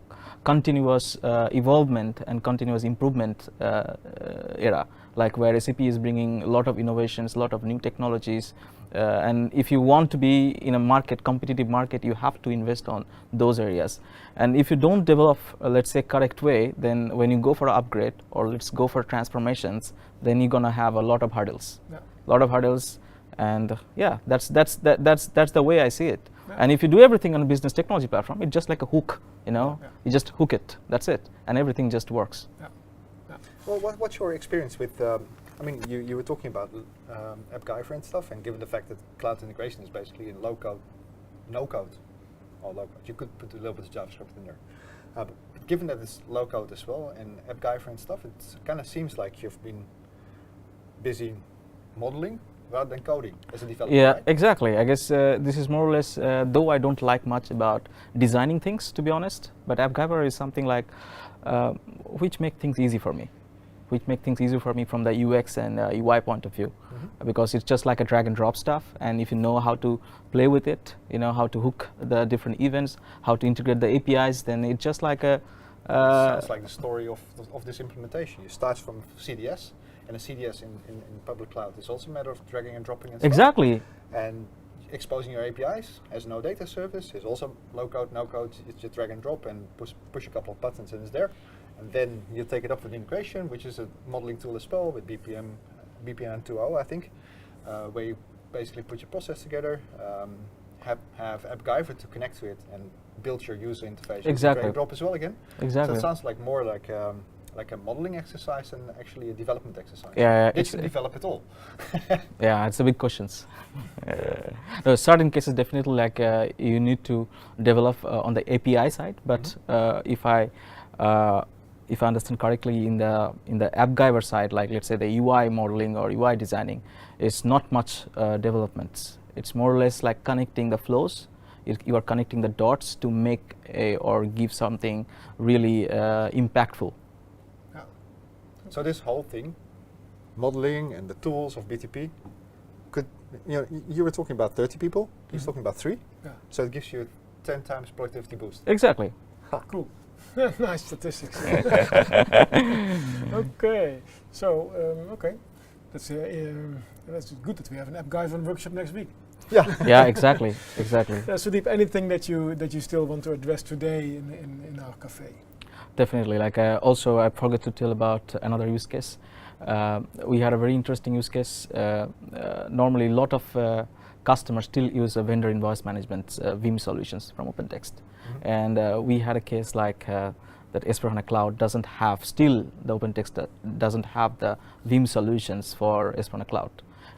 continuous evolvement and continuous improvement era. Like where SAP is bringing a lot of innovations, a lot of new technologies. And if you want to be in a market, competitive market, you have to invest on those areas. And if you don't develop, let's say, correct way, then when you go for an upgrade or let's go for transformations, then you're gonna have a lot of hurdles. Yeah. A lot of hurdles, and yeah, that's the way I see it. Yeah. And if you do everything on a business technology platform, it's just like a hook, you know. Yeah. You just hook it. That's it, and everything just works. Well, what's your experience with? I mean, you were talking about AppGyver and stuff, and given the fact that cloud integration is basically in low code, no code, or low code, you could put a little bit of JavaScript in there. But given that it's low code as well and AppGyver and stuff, it kind of seems like you've been busy modeling rather than coding as a developer. Yeah, right? exactly. I guess this is more or less, though I don't like much about designing things, to be honest, but AppGyver is something like which make things easy for me. Which make things easier for me from the UX and UI point of view, because it's just like a drag and drop stuff, and if you know how to play with it, you know how to hook the different events, how to integrate the APIs, then it's just like a Sounds like the story of this implementation. You start from CDS, and a CDS in public cloud is also a matter of dragging and dropping and stuff. exactly. And exposing your APIs as no data service is also low code, no code. It's just drag and drop and push a couple of buttons and it's there. And then you take it up with integration, which is a modeling tool as well with BPM 2.0, I think, where you basically put your process together, have AppGyver to connect to it, and build your user interface. Exactly. Drag and drop as well again. Exactly. So it sounds like more like a modeling exercise than actually a development exercise. Yeah, Did you develop it all? yeah, it's a big questions. No, certain cases definitely like you need to develop on the API side, but if I understand correctly, in the AppGyver side, like let's say the UI modeling or UI designing, it's not much developments. It's more or less like connecting the flows. You are connecting the dots to make or give something really impactful. Yeah. So this whole thing, modeling and the tools of BTP, could, you were talking about 30 people, he's talking about 3, Yeah. so it gives you 10 times productivity boost. Exactly. Cool. Nice statistics. Okay. So that's good that we have an AppGyver workshop next week. Yeah. Yeah, exactly, exactly. Sudip, anything that you still want to address today in our cafe? Definitely. Like also, I forgot to tell about another use case. We had a very interesting use case. Normally, a lot of customers still use vendor invoice management Vim solutions from OpenText, and we had a case like that S/4HANA Cloud doesn't have, still the OpenText doesn't have the Vim solutions for S/4HANA Cloud,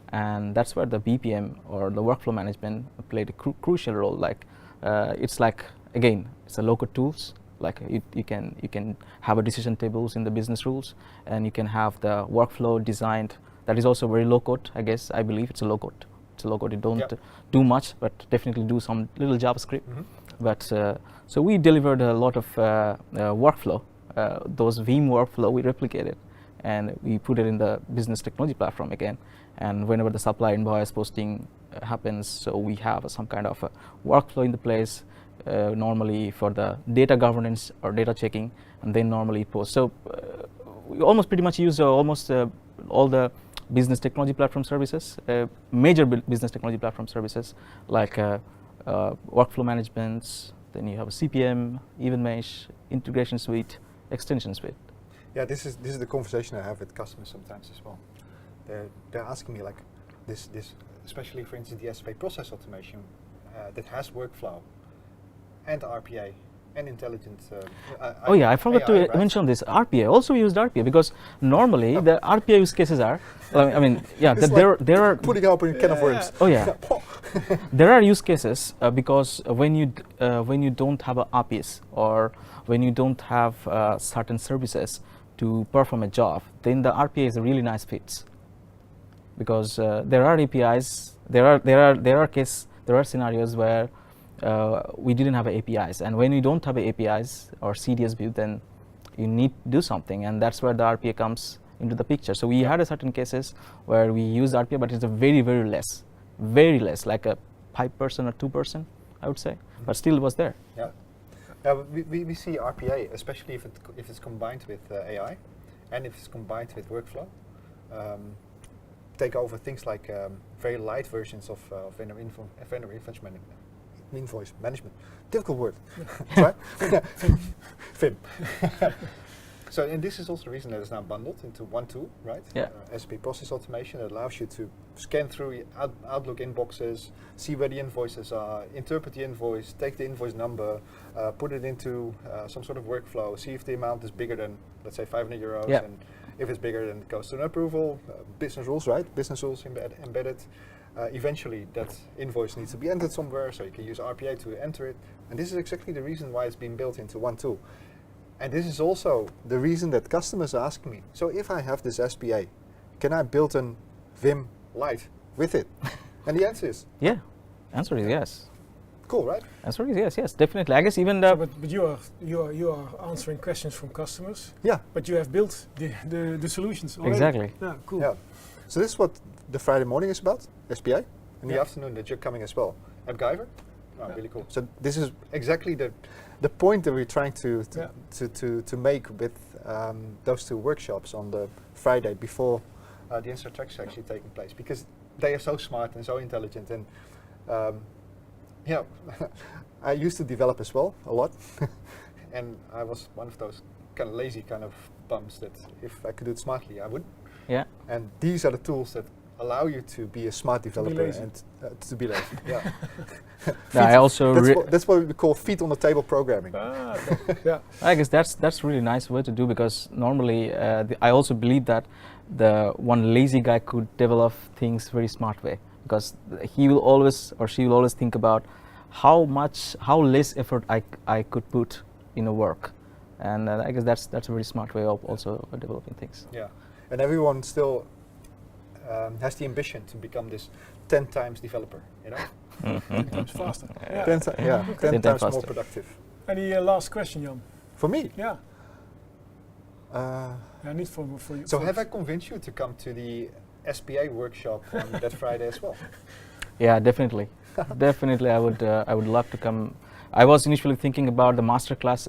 and that's where the BPM or the workflow management played a crucial role. Like it's like, again, it's a low-code tools. Like you can have a decision tables in the business rules, and you can have the workflow designed. That is also very low-code. I believe it's a low-code. It's a low-code. You don't do much, but definitely do some little JavaScript. But so we delivered a lot of workflow. Those Vim workflow we replicated, and we put it in the business technology platform again. And whenever the supply invoice posting happens, so we have some kind of a workflow in the place. Normally for the data governance or data checking, and then normally post. So we almost pretty much use almost all the business technology platform services, major business technology platform services like workflow management. Then you have a CPM, event mesh, integration suite, extension suite. Yeah, this is the conversation I have with customers sometimes as well. They're asking me like this, especially for instance the SAP process automation that has workflow and RPA and intelligent. Oh yeah, I forgot to mention this. RPA, also we used RPA because normally the RPA use cases are, I mean, yeah, there are putting up in a can of worms. Oh yeah, there are use cases because when you don't have a RPS or when you don't have certain services to perform a job, then the RPA is a really nice fit because there are APIs, there are there are scenarios where we didn't have APIs, and when you don't have APIs or CDS view, then you need to do something, and that's where the RPA comes into the picture. So we had a certain cases where we use RPA, but it's a very very less, like a 5% or 2%, I would say, but still it was there. Yeah. Yeah, but we see RPA, especially if it's combined with AI, and if it's combined with workflow, take over things like very light versions of vendor invoice management. Difficult word, right? FIM. So, and this is also the reason that it's now bundled into one tool, right? Yeah. SAP Process Automation that allows you to scan through your Outlook inboxes, see where the invoices are, interpret the invoice, take the invoice number, put it into some sort of workflow, see if the amount is bigger than, let's say, 500 euros, Yeah. and if it's bigger, then it goes to an approval. Business rules, right? Business rules embedded. Eventually, that invoice needs to be entered somewhere, so you can use RPA to enter it. And this is exactly the reason why it's been built into one tool. And this is also the reason that customers ask me, so if I have this SPA, can I build an Vim Lite with it? And the answer is, Yeah, answer is yes. cool, right? Answer is yes, definitely. I guess even the But you are answering questions from customers. Yeah. But you have built the solutions already. exactly. Yeah, cool. Yeah. So this is what the Friday morning is about, SPA. In the Yeah. afternoon that you're coming as well. At Guyver? Oh, Yeah. really cool. So this is exactly the point that we're trying to make with those two workshops on the Friday before the instant track is actually taking place, because they are so smart and so intelligent, and yeah, I used to develop as well a lot, and I was one of those kind of lazy kind of bums that if I could do it smartly, I would. Yeah. And these are the tools that allow you to be a smart developer lazy. and to be lazy. Yeah. No, I also That's what we call feet on the table programming. Ah, okay. Yeah. I guess that's really nice way to do, because normally I also believe that the one lazy guy could develop things very smart way, because he will always or she will always think about how less effort I could put in a work, and I guess that's a very smart way of also developing things. Yeah. And everyone still has the ambition to become this 10 times developer, you know? 10 times faster. Yeah. 10 times 10 times more faster. productive. Any last question, Jan? For me. Yeah. I need for you. So for have I convinced you to come to the SPA workshop on that Friday as well? Yeah, definitely. Definitely, I would love to come. I was initially thinking about the masterclass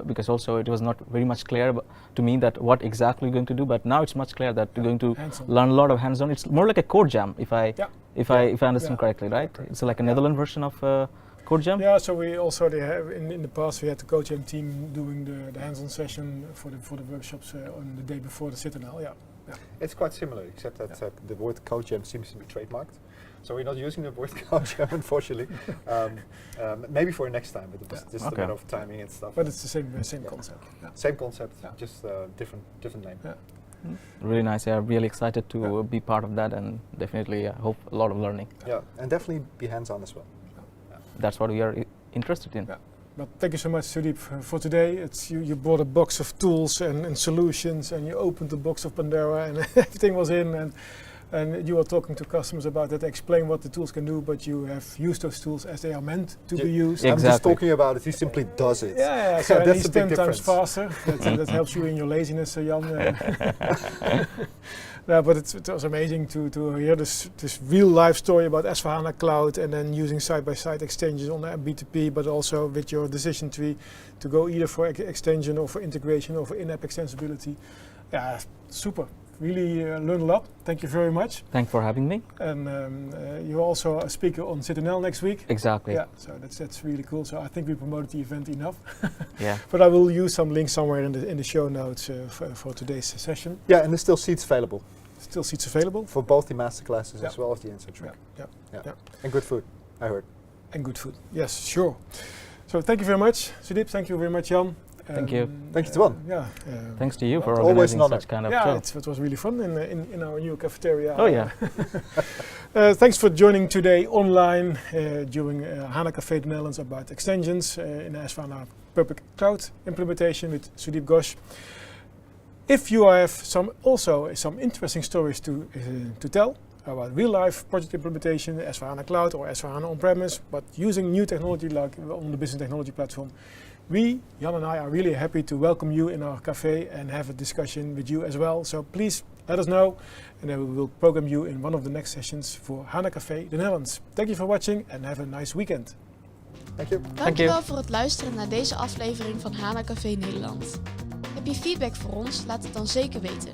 because also it was not very much clear to me that what exactly we're going to do. But now it's much clear that we're going to Hands-on. learn a lot of hands-on. It's more like a code jam, if I understand Yeah. correctly, right? It's like a Netherlands version of code jam. Yeah, so we also have in the past we had the coach and team doing the hands-on session for the workshops on the day before the Citadel. Yeah. It's quite similar, except that the word coach jam seems to be trademarked. So we're not using the word coach jam, unfortunately. Maybe for next time, but it's just a matter of timing and stuff. But it's the same concept. Yeah. Same concept, Yeah. just different name. Yeah. Really nice. Yeah, really excited to be part of that, and definitely hope a lot of learning. Yeah, and definitely be hands-on as well. That's what we are interested in. Yeah. But thank you so much, Sudip, for today. It's you brought a box of tools and solutions, and you opened the box of Pandora, and everything was in, and you were talking to customers about that, explain what the tools can do, but you have used those tools as they are meant to be used. Yeah. I'm just Exactly. talking about it, he simply does it. Yeah, so That's he's a big 10 times difference. faster. That helps you in your laziness, Jan. No, but it was amazing to hear this real life story about S/4HANA Cloud, and then using side-by-side extensions on B2B, but also with your decision tree to go either for extension or for integration or for in-app extensibility. Yeah, super. Really learned a lot. Thank you very much. Thanks for having me. And you're also a speaker on Citadel next week. Exactly. Yeah, so that's really cool. So I think we promoted the event enough. Yeah. But I will use some links somewhere in the show notes for today's session. Yeah, and there's still seats available Still seats available. for both the masterclasses Yeah. as well as the inside track. Yeah. And good food, I heard. And good food. Yes, sure. So thank you very much, Sudip. Thank you very much, Jan. Thank you. Thank you, Twan. Yeah. Thanks to you for Always organizing an honor. such kind of Yeah, show. it was really fun in our new cafeteria. Oh yeah. Thanks for joining today online during HANA Café Netherlands about extensions in the S/4HANA Public Cloud implementation with Sudip Ghosh. If you have some interesting stories to tell, about real-life project implementation, S/4HANA Cloud or S/4HANA on-premise, but using new technology like on the Business Technology Platform. We, Jan and I, are really happy to welcome you in our cafe and have a discussion with you as well. So please let us know, and then we will program you in one of the next sessions for HANA Café The Netherlands. Thank you for watching and have a nice weekend. Thank you. Dankjewel voor het luisteren naar deze aflevering van HANA Café Nederland. Heb je feedback voor ons? Laat het dan zeker weten.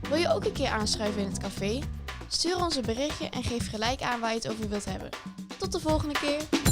Wil je ook een keer aanschuiven in het café? Stuur ons een berichtje en geef gelijk aan waar je het over wilt hebben. Tot de volgende keer!